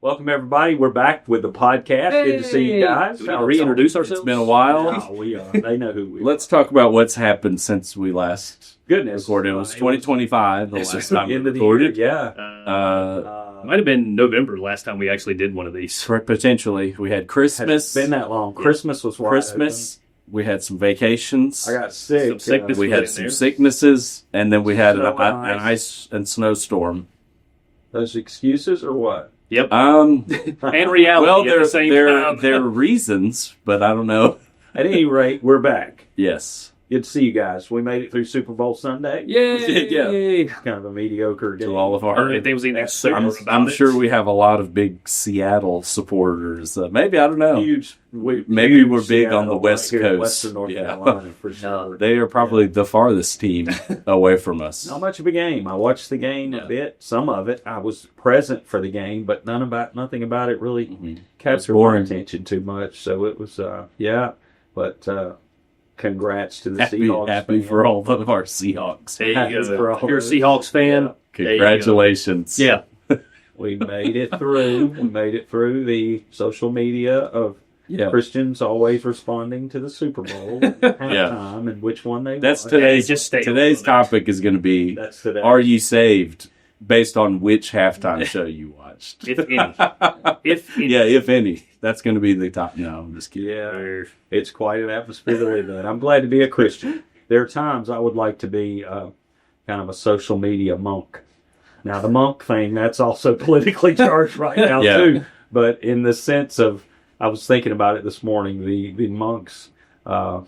Welcome, everybody. We're back with the podcast. Hey. Good to see you guys. Do we reintroduce ourselves? It's been a while. Oh, we are. They know who we are. Let's talk about what's happened since we last Goodness. recorded. It was 2025, the last time we End of the recorded. year, yeah. Might have been November last time we actually did one of these. Potentially. We had Christmas. It's been that long. Christmas was wide Christmas. We had some vacations. open. I got sick. Some sickness. We was had in some there. sicknesses. And then we had an Snow and ice and snowstorm. Those excuses or what? Yep. And And reality well, at the same time. there are reasons, but I don't know. At any rate, we're back. Yes. Good to see you guys. We made it through Super Bowl Sunday. Yay! Kind of a mediocre game. To all of our... If there was anything super about I'm it. sure we have a lot of big Seattle supporters. Maybe, I don't know. Maybe huge we're big on the Seattle West right here in Coast. Western North Yeah. Carolina, for sure. They are probably the farthest team away from us. Not much of a game. I watched the game a bit, some of it. I was present for the game, but nothing about it really captured my boring. attention too much. So it was, But congrats to the Happy Seahawks. fan. for all of our Seahawks. There Happy you for go. all If you're a of us. Seahawks fan, Yeah. there you go. Congratulations. Yeah. We made it through. We made it through the social media of Yeah. Christians always responding to the Super Bowl halftime and which one they That's watched. today's Just stay today's on it. topic is going to be, That's today. are you saved based on which halftime show you watched? If any. If any. Yeah, if any. That's going to be the top. No, I'm just kidding. Yeah, it's quite an atmosphere to live in. I'm glad to be a Christian. There are times I would like to be kind of a social media monk. Now, the monk thing, that's also politically charged right now, Yeah. too. But in the sense of, I was thinking about it this morning, the monks, not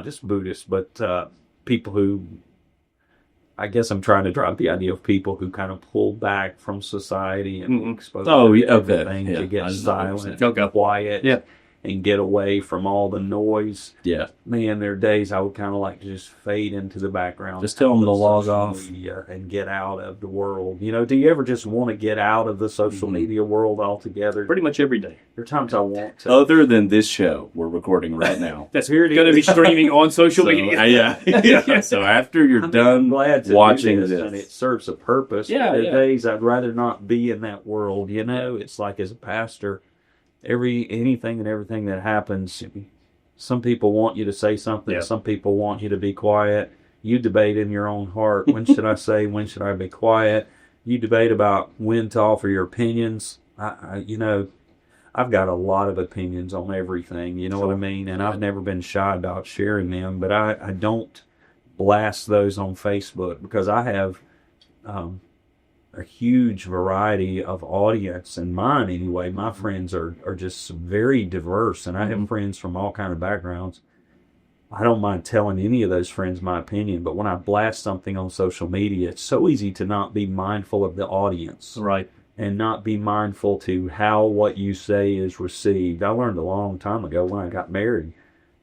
just Buddhists, but people who, I guess I'm trying to drive the idea of people who kind of pull back from society and expose everything to get silent, Okay. quiet, Yeah. and get away from all the noise. Yeah. Man, there are days I would kind of like to just fade into the background. Just tell them to log social off. media and get out of the world. You know, do you ever just want to get out of the social media world altogether? Pretty much every day. There are times I want to. Other than this show we're recording right now. That's Here it going to be is. streaming on social So, media. yeah. So after you're I'm done glad to watching do this, and it serves a purpose. Yeah, There are yeah. days I'd rather not be in that world. You know, it's like as a pastor, anything and everything that happens, some people want you to say something. Yeah. Some people want you to be quiet. You debate in your own heart. When should I say? When should I be quiet? You debate about when to offer your opinions. I've got a lot of opinions on everything. You know what I mean? And I've never been shy about sharing them. But I don't blast those on Facebook because I have a huge variety of audience, and mine anyway. My friends are just very diverse, and I have friends from all kind of backgrounds. I don't mind telling any of those friends my opinion, but when I blast something on social media, it's so easy to not be mindful of the audience Right. and not be mindful to how what you say is received. I learned a long time ago when I got married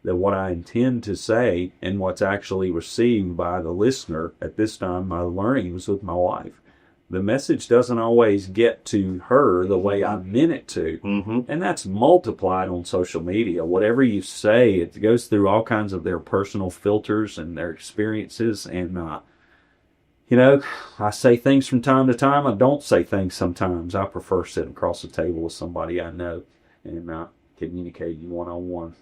that what I intend to say and what's actually received by the listener, at this time my learning was with my wife. The message doesn't always get to her the way I meant it to. Mm-hmm. And that's multiplied on social media. Whatever you say, it goes through all kinds of their personal filters and their experiences. And, I say things from time to time. I don't say things sometimes. I prefer sitting across the table with somebody I know and communicating one-on-one.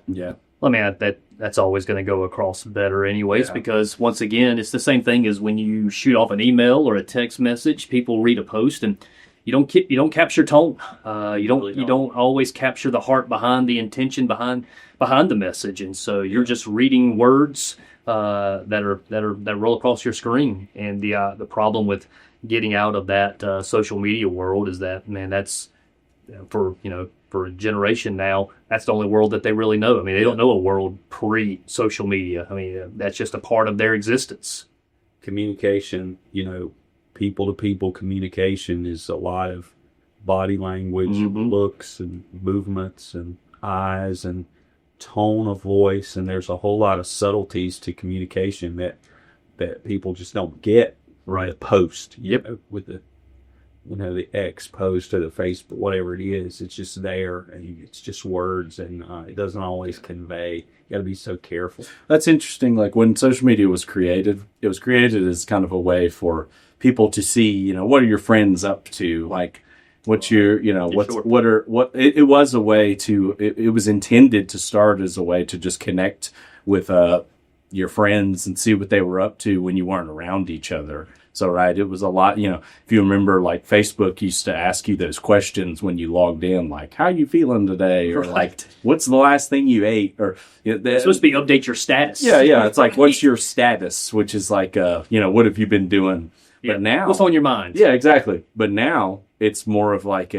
yeah. I mean, that's always going to go across better anyways, Yeah. because once again, it's the same thing as when you shoot off an email or a text message. People read a post and you don't capture tone. You don't always capture the heart behind the intention behind the message, and so you're just reading words that roll across your screen. And the problem with getting out of that social media world is that, man, that's for a generation now, that's the only world that they really know. I mean, they don't know a world pre-social media. I mean, that's just a part of their existence. Communication, people-to-people communication is a lot of body language, looks and movements and eyes and tone of voice, and there's a whole lot of subtleties to communication that people just don't get right at post. With the X post to the Facebook, whatever it is, it's just there, and it's just words, and it doesn't always convey. You got to be so careful. That's interesting. Like when social media was created, it was created as kind of a way for people to see, you know, what are your friends up to? Like, what's your, you know, it was a way to, it was intended to start as a way to just connect with your friends and see what they were up to when you weren't around each other. So, right, it was a lot, you know, if you remember, like, Facebook used to ask you those questions when you logged in, like, how you feeling today? Or, like, what's the last thing you ate? Or, you know, it's supposed to be update your status. Yeah. It's like, what's your status? Which is like, you know, what have you been doing? Yeah. But now, what's on your mind? Yeah, exactly. But now it's more of like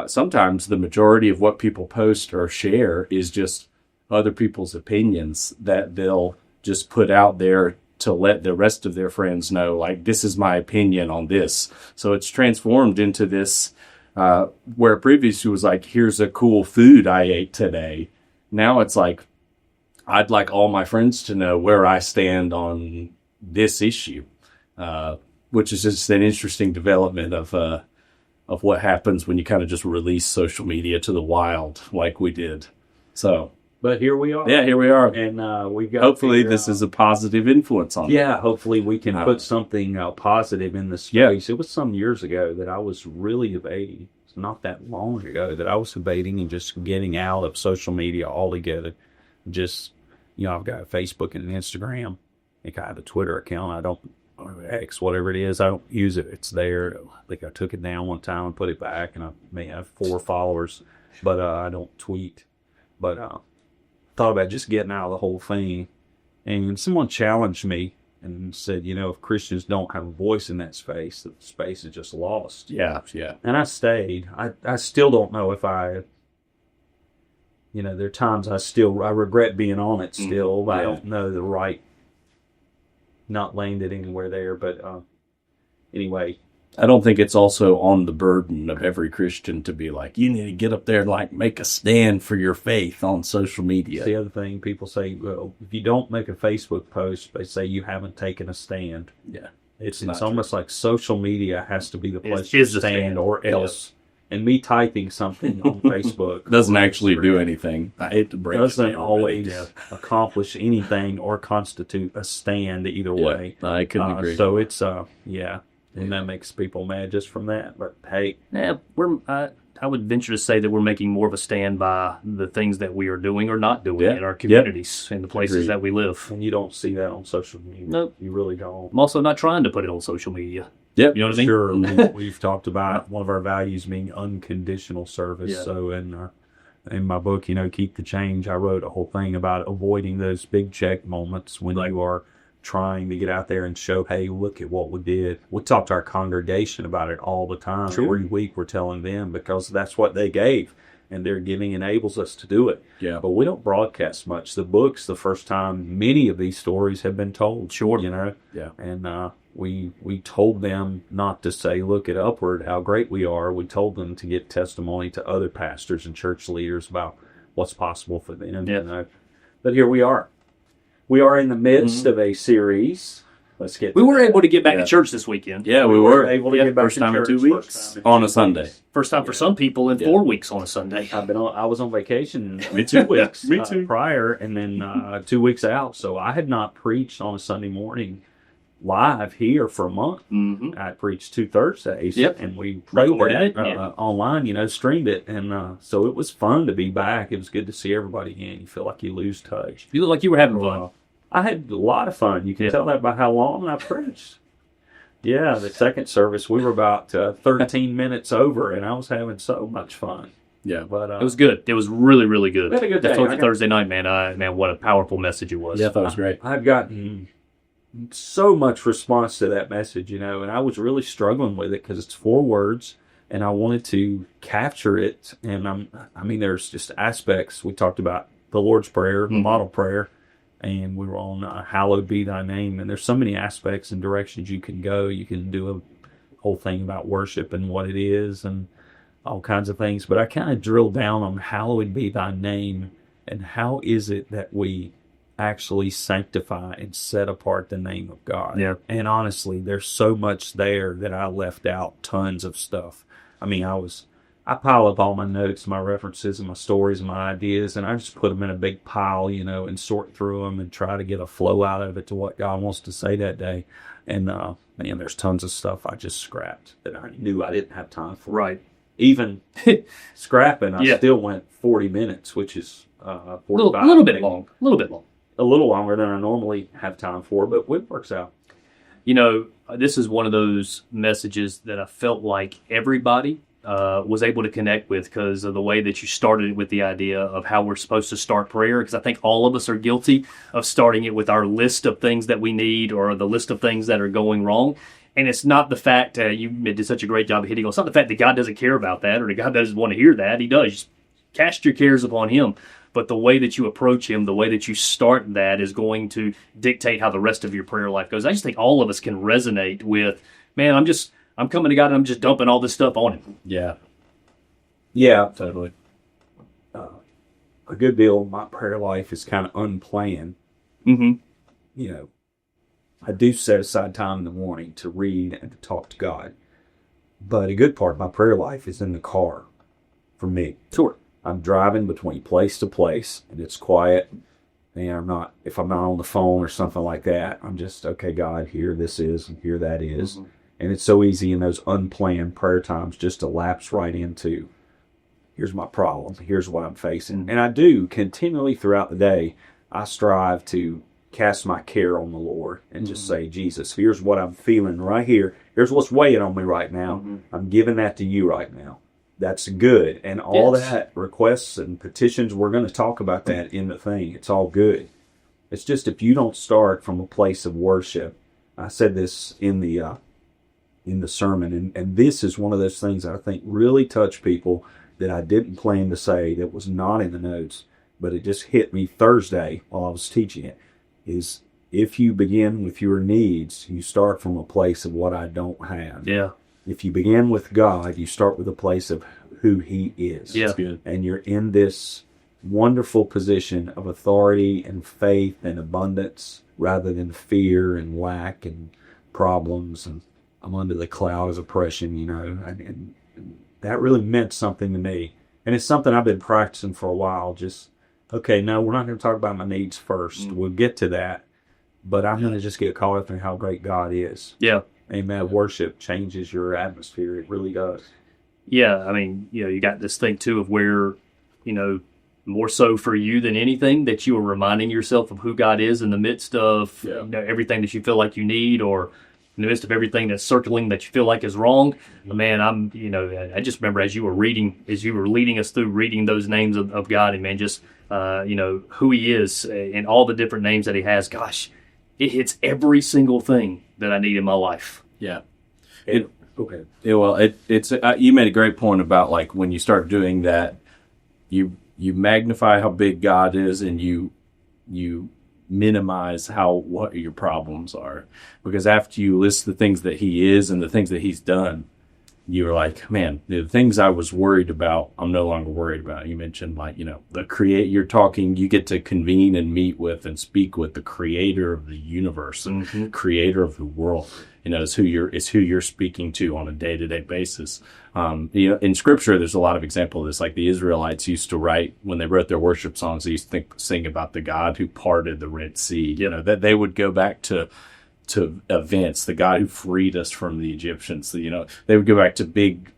sometimes the majority of what people post or share is just other people's opinions that they'll just put out there to let the rest of their friends know, like, this is my opinion on this. So it's transformed into this, where previously it was like, here's a cool food I ate today. Now it's like, I'd like all my friends to know where I stand on this issue, which is just an interesting development of what happens when you kind of just release social media to the wild like we did. So, but here we are. Yeah, here we are. And we've got. Hopefully, this is a positive influence on. Yeah, hopefully we can put something positive in the space. Yeah. It was some years ago that I was really debating. It's not that long ago that I was debating and just getting out of social media altogether. Just, you know, I've got Facebook and Instagram. I think I have a Twitter account. I don't, or X, whatever it is. I don't use it. It's there. I think I took it down one time and put it back, and I may have 4 followers, but I don't tweet. But thought about just getting out of the whole thing, and someone challenged me and said, you know, if Christians don't have a voice in that space, the space is just lost. Yeah. And I stayed. I still don't know if you know, there are times I regret being on it still. I don't know the right, not landed anywhere there, but anyway. I don't think it's also on the burden of every Christian to be like, you need to get up there and like make a stand for your faith on social media. The other thing people say, well, if you don't make a Facebook post, they say you haven't taken a stand. Yeah. It's almost like social media has to be the place to stand or else. Yeah. And me typing something on Facebook doesn't actually do anything. I hate to break it. Doesn't always accomplish anything or constitute a stand either way. I couldn't agree. So it's, and that makes people mad just from that. But hey, yeah, I would venture to say that we're making more of a stand by the things that we are doing or not doing in our communities and the places that we live. And you don't see that on social media. Nope. You really don't. I'm also not trying to put it on social media. Yep. You know what I mean? Sure. We've talked about one of our values being unconditional service. Yeah. So in my book, you know, Keep the Change, I wrote a whole thing about avoiding those big check moments when you are trying to get out there and show, hey, look at what we did. We talk to our congregation about it all the time. Sure. Every week we're telling them because that's what they gave, and their giving enables us to do it. Yeah. But we don't broadcast much. The book's the first time many of these stories have been told. Sure. You know? Yeah. And we told them not to say, look at Upward, how great we are. We told them to get testimony to other pastors and church leaders about what's possible for them. Yeah. You know? But here we are. We are in the midst of a series. Let's get. We were able to get back to church this weekend. Yeah, we were able to get back first to time church. in 2 weeks on a Sunday. First time for some people in 4 weeks on a Sunday. I was on vacation. Me too. 2 weeks. Me too. Prior, and then 2 weeks out. So I had not preached on a Sunday morning live here for a month. Mm-hmm. I preached 2 Thursdays. Yep. And we Recorded it online, you know, streamed it. And so it was fun to be back. It was good to see everybody again. You feel like you lose touch. You look like you were having fun. I had a lot of fun. You can tell that by how long I preached. Yeah, the second service, we were about 13 minutes over, and I was having so much fun. Yeah. But it was good. It was really, really good. We had a good day. I told you Thursday night, man, what a powerful message it was. Yeah, that was great. I've gotten so much response to that message, you know, and I was really struggling with it because it's 4 words, and I wanted to capture it. And there's just aspects. We talked about the Lord's Prayer, the model prayer, and we were on Hallowed Be Thy Name. And there's so many aspects and directions you can go. You can do a whole thing about worship and what it is and all kinds of things. But I kind of drilled down on Hallowed Be Thy Name and how is it that we actually sanctify and set apart the name of God. Yeah. And honestly, there's so much there that I left out, tons of stuff. I mean, I was I pile up all my notes, my references, and my stories and my ideas, and I just put them in a big pile, and sort through them and try to get a flow out of it to what God wants to say that day. And man, there's tons of stuff I just scrapped that I knew I didn't have time for. Right. Even scrapping, I Yeah. still went 40 minutes, which is A 45. little bit long. A little bit long. A little longer than I normally have time for, but it works out. This is one of those messages that I felt like everybody was able to connect with because of the way that you started it with the idea of how we're supposed to start prayer. Because I think all of us are guilty of starting it with our list of things that we need or the list of things that are going wrong. And it's not the fact you did such a great job of hitting on. It's not the fact that God doesn't care about that or that God doesn't want to hear that. He does. Just cast your cares upon Him. But the way that you approach Him, the way that you start that is going to dictate how the rest of your prayer life goes. I just think all of us can resonate with, man, I'm coming to God and I'm just dumping all this stuff on Him. Yeah, Yeah, totally. a good deal of my prayer life is kind of unplanned. Mm-hmm. I do set aside time in the morning to read and to talk to God. But a good part of my prayer life is in the car for me. Sure. I'm driving between place to place and it's quiet. And if I'm not on the phone or something like that, I'm just, okay, God, here this is and here that is. Mm-hmm. And it's so easy in those unplanned prayer times just to lapse right into, here's my problem, here's what I'm facing. And I do continually throughout the day, I strive to cast my care on the Lord and just say, Jesus, here's what I'm feeling right here. Here's what's weighing on me right now. I'm giving that to you right now. That's good. And all that requests and petitions, we're going to talk about that in the thing. It's all good. It's just if you don't start from a place of worship, I said this in the sermon, and this is one of those things that I think really touched people that I didn't plan to say, that was not in the notes, but it just hit me Thursday while I was teaching it, is if you begin with your needs, you start from a place of what I don't have. Yeah. If you begin with God, you start with a place of who He is. Yeah. That's good. And you're in this wonderful position of authority and faith and abundance rather than fear and lack and problems. And I'm under the cloud of oppression, and that really meant something to me. And it's something I've been practicing for a while. Just, okay, no, we're not going to talk about my needs first. We'll get to that. But I'm going to just get caught up in how great God is. Yeah. Amen. Worship changes your atmosphere. It really does. Yeah. I mean, you got this thing too of where, more so for you than anything, that you are reminding yourself of who God is in the midst of everything that you feel like you need, or in the midst of everything that's circling that you feel like is wrong. Man, I just remember as you were leading us through reading those names of God, and man, just, who He is and all the different names that He has. Gosh, it hits every single thing that I need in my life. Yeah. Okay. It's you made a great point about like when you start doing that, you magnify how big God is, and you minimize what your problems are, because after you list the things that He is and the things that He's done, you're like, man, the things I was worried about, I'm no longer worried about. You mentioned you get to convene and meet with and speak with the creator of the universe and creator of the world. Is who you're speaking to on a day-to-day basis. In scripture, there's a lot of example of this. Like the Israelites used to write, when they wrote their worship songs, they used to sing about the God who parted the Red Sea. That they would go back to events, the God who freed us from the Egyptians. They would go back to big,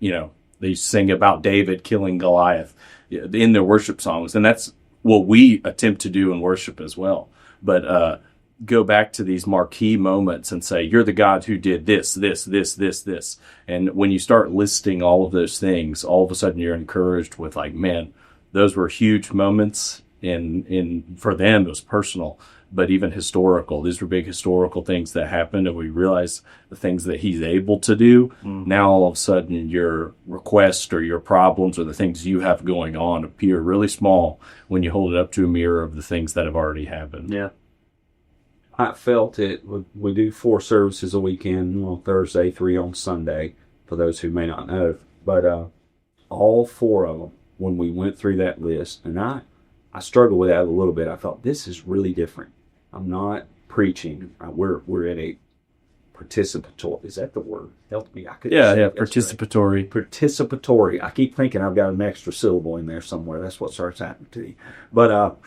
they sing about David killing Goliath in their worship songs. And that's what we attempt to do in worship as well. But go back to these marquee moments and say, you're the God who did this, this, this, this, this. And when you start listing all of those things, all of a sudden you're encouraged with like, man, those were huge moments for them, it was personal, but even historical. These were big historical things that happened, and we realize the things that He's able to do. Now all of a sudden your requests or your problems or the things you have going on appear really small when you hold it up to a mirror of the things that have already happened. Yeah. I felt it. We do 4 services a weekend, on Thursday, 3 on Sunday, for those who may not know. But all 4 of them, when we went through that list, and I struggled with that a little bit. I thought, this is really different. I'm not preaching. We're at a participatory. Is that the word? Help me. I could Participatory. Participatory. I keep thinking I've got an extra syllable in there somewhere. That's what starts happening to you. But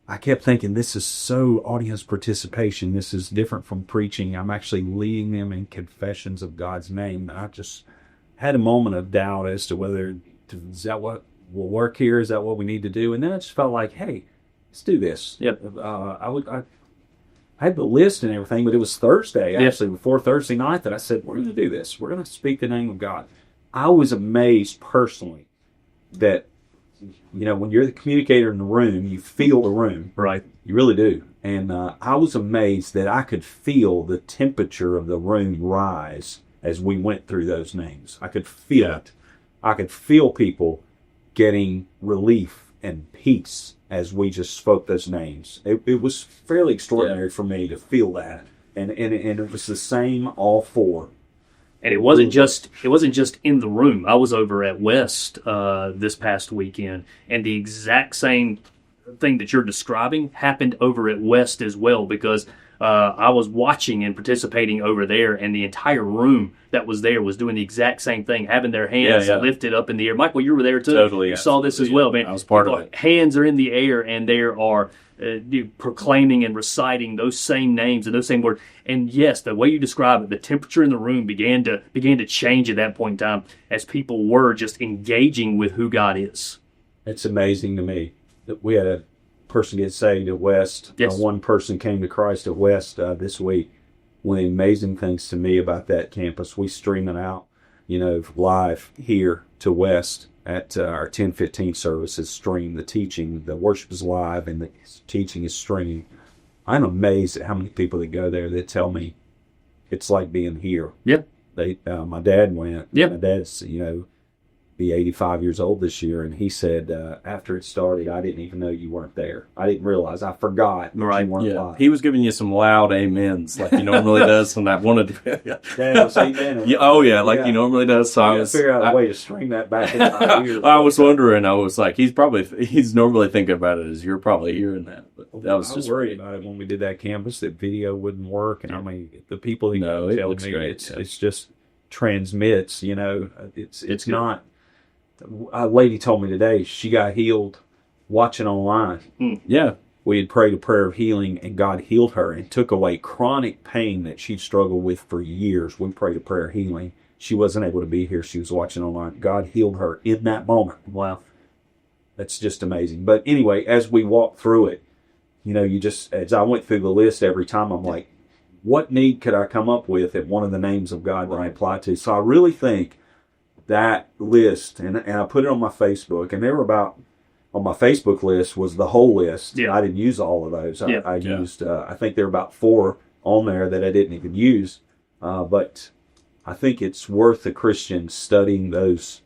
I kept thinking, this is so audience participation. This is different from preaching. I'm actually leading them in confessions of God's name. And I just had a moment of doubt as to whether, is that what will work here? Is that what we need to do? And then I just felt like, hey, let's do this. Yep. I had the list and everything, but it was Thursday, actually, before Thursday night, that I said, we're going to do this. We're going to speak the name of God. I was amazed personally that, when you're the communicator in the room, you feel the room. Right. You really do. And I was amazed that I could feel the temperature of the room rise as we went through those names. I could feel it. I could feel people getting relief and peace as we just spoke those names. It was fairly extraordinary for me to feel that. And it was the same all four. And it wasn't just in the room. I was over at West this past weekend, and the exact same thing that you're describing happened over at West as well, because I was watching and participating over there, and the entire room that was there was doing the exact same thing, having their hands lifted up in the air. Michael, you were there too. Totally. You saw this as well, man. I was part of it. Hands are in the air, and they are proclaiming and reciting those same names and those same words. And yes, the way you describe it, the temperature in the room began to change at that point in time as people were just engaging with who God is. It's amazing to me that we had a person get saved at West. Yes. One person came to Christ at West this week. One of the amazing things to me about that campus, we stream it out, live here to West at our 10:15 service is streamed. The teaching, the worship is live, and the teaching is streamed. I'm amazed at how many people that go there that tell me it's like being here. Yep. My dad went. Yep. My dad's, be 85 years old this year, and he said after it started, I didn't even know you weren't there. I didn't realize. I forgot that you weren't live. He was giving you some loud amens like he normally does when I wanted to. Dad was amen. He normally does. So I was figure out a way to string that back into my ears. I was wondering. I was like, he's normally thinking about it as you're probably hearing that. But that was just worried about it when we did that campus that video wouldn't work, and I mean the people that it tell looks me great. It's just transmits. It's not. A lady told me today she got healed watching online. Yeah. We had prayed a prayer of healing, and God healed her and took away chronic pain that she'd struggled with for years. We prayed a prayer of healing. She wasn't able to be here. She was watching online. God healed her in that moment. Wow. That's just amazing. But anyway, as we walked through it, as I went through the list every time, I'm like, what need could I come up with at one of the names of God that I apply to? So I really think that list, and I put it on my Facebook, and on my Facebook list was the whole list. Yeah. I didn't use all of those. I Yeah. used, I think there were about 4 on there that I didn't even use. But I think it's worth a Christian studying those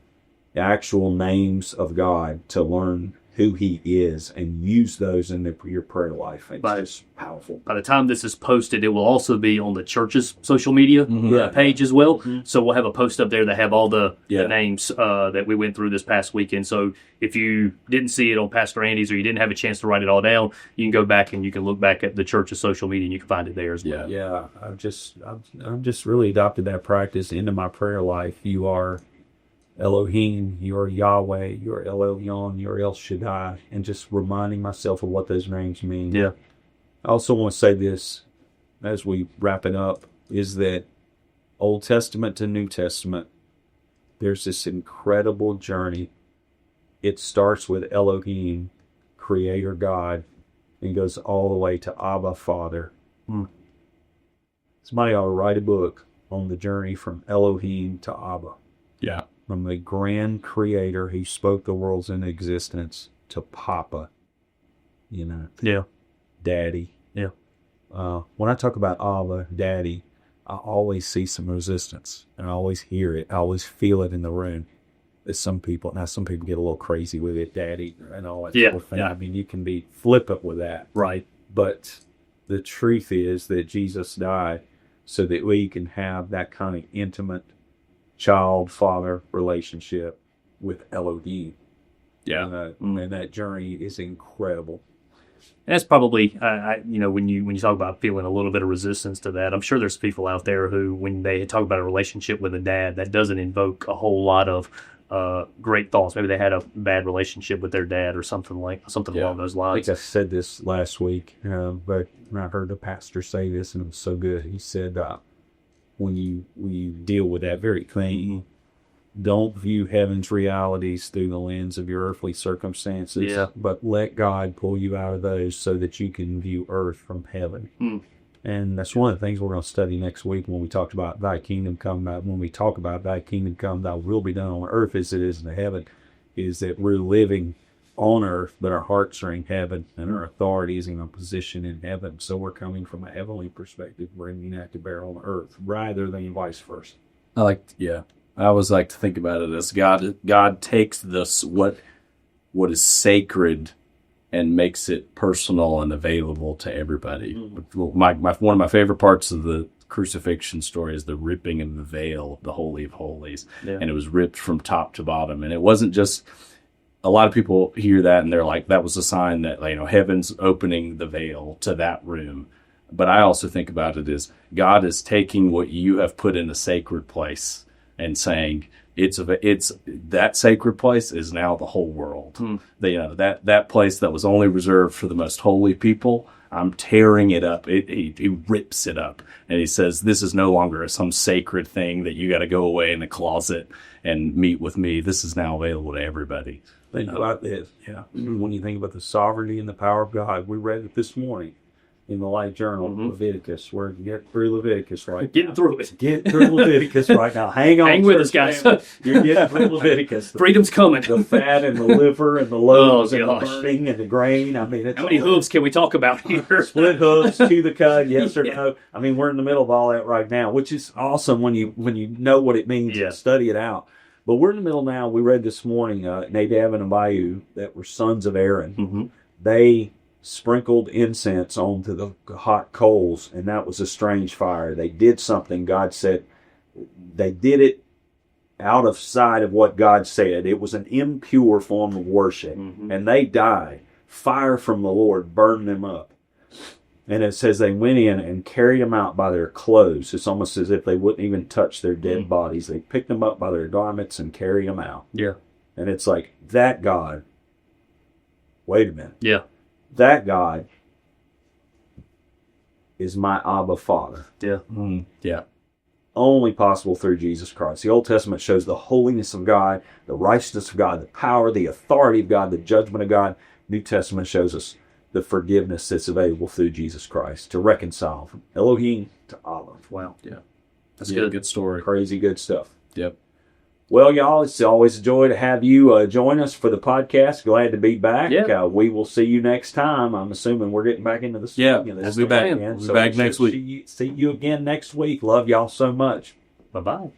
actual names of God to learn who He is and use those in your prayer life. It's just powerful. By the time this is posted, it will also be on the church's social media page as well. Mm-hmm. So we'll have a post up there that have all the names that we went through this past weekend. So if you didn't see it on Pastor Andy's or you didn't have a chance to write it all down, you can go back and you can look back at the church's social media and you can find it there as well. Yeah. I've just really adopted that practice into my prayer life. You are Elohim, you're Yahweh, you're El Elyon, you're El Shaddai, and just reminding myself of what those names mean. Yeah. I also want to say this as we wrap it up, is that Old Testament to New Testament, there's this incredible journey. It starts with Elohim, Creator God, and goes all the way to Abba, Father. Somebody ought to write a book on the journey from Elohim to Abba. Yeah. From the grand creator who spoke the worlds into existence to Papa, Daddy. Yeah. When I talk about Abba, Daddy, I always see some resistance, and I always hear it. I always feel it in the room. There's some people get a little crazy with it, Daddy, and all that sort of thing. I mean, you can be flippant with that. Right. But the truth is that Jesus died so that we can have that kind of intimate child-father relationship with Elohim. Yeah. And that journey is incredible. And that's probably, when you talk about feeling a little bit of resistance to that, I'm sure there's people out there who, when they talk about a relationship with a dad, that doesn't invoke a whole lot of great thoughts. Maybe they had a bad relationship with their dad or something along those I lines. think I said this last week, but I heard the pastor say this, and it was so good. He said, when you deal with that very thing, don't view heaven's realities through the lens of your earthly circumstances, but let God pull you out of those so that you can view earth from heaven. And that's one of the things we're going to study next week when we talk about thy kingdom come. When we talk about thy kingdom come, thy will be done on earth as it is in heaven, is that we're living on earth, but our hearts are in heaven, and our authority is in a position in heaven. So we're coming from a heavenly perspective, bringing that to bear on earth, rather than vice versa. I always like to think about it as God takes this what is sacred and makes it personal and available to everybody. One of my favorite parts of the crucifixion story is the ripping of the veil of the Holy of Holies, and it was ripped from top to bottom. And it wasn't just, a lot of people hear that and they're like, that was a sign that heaven's opening the veil to that room. But I also think about it as God is taking what you have put in a sacred place and saying, it's that sacred place is now the whole world. That place that was only reserved for the most holy people, I'm tearing it up. He rips it up, and he says, "This is no longer some sacred thing that you got to go away in a closet and meet with me. This is now available to everybody." Think about this. When you think about the sovereignty and the power of God, we read it this morning in the Light Journal, Leviticus. We're getting through Leviticus Getting through it. Get through Leviticus right now. Hang with us, guys. You're getting through Leviticus. Freedom's coming. The fat and the liver and the loaves and the burning and the grain. I mean, how many hooves can we talk about here? Split hooves, chew the cud, yes or no. I mean, we're in the middle of all that right now, which is awesome when you know what it means and study it out. But we're in the middle now. We read this morning, Nadab and Abihu, that were sons of Aaron. They sprinkled incense onto the hot coals, and that was a strange fire. They did something. God said they did it out of sight of what God said. It was an impure form of worship, and they died. Fire from the Lord burned them up. And it says they went in and carried them out by their clothes. It's almost as if they wouldn't even touch their dead bodies. They picked them up by their garments and carried them out. And it's like, that God, wait a minute. That God is my Abba Father. Only possible through Jesus Christ. The Old Testament shows the holiness of God, the righteousness of God, the power, the authority of God, the judgment of God. New Testament shows us the forgiveness that's available through Jesus Christ to reconcile from Elohim to Abba. Wow. That's a good story. Crazy good stuff. Well, y'all, it's always a joy to have you join us for the podcast. Glad to be back. We will see you next time. I'm assuming we're getting back into the swing of this. We'll be back. We'll be back next week. See you again next week. Love y'all so much. Bye-bye.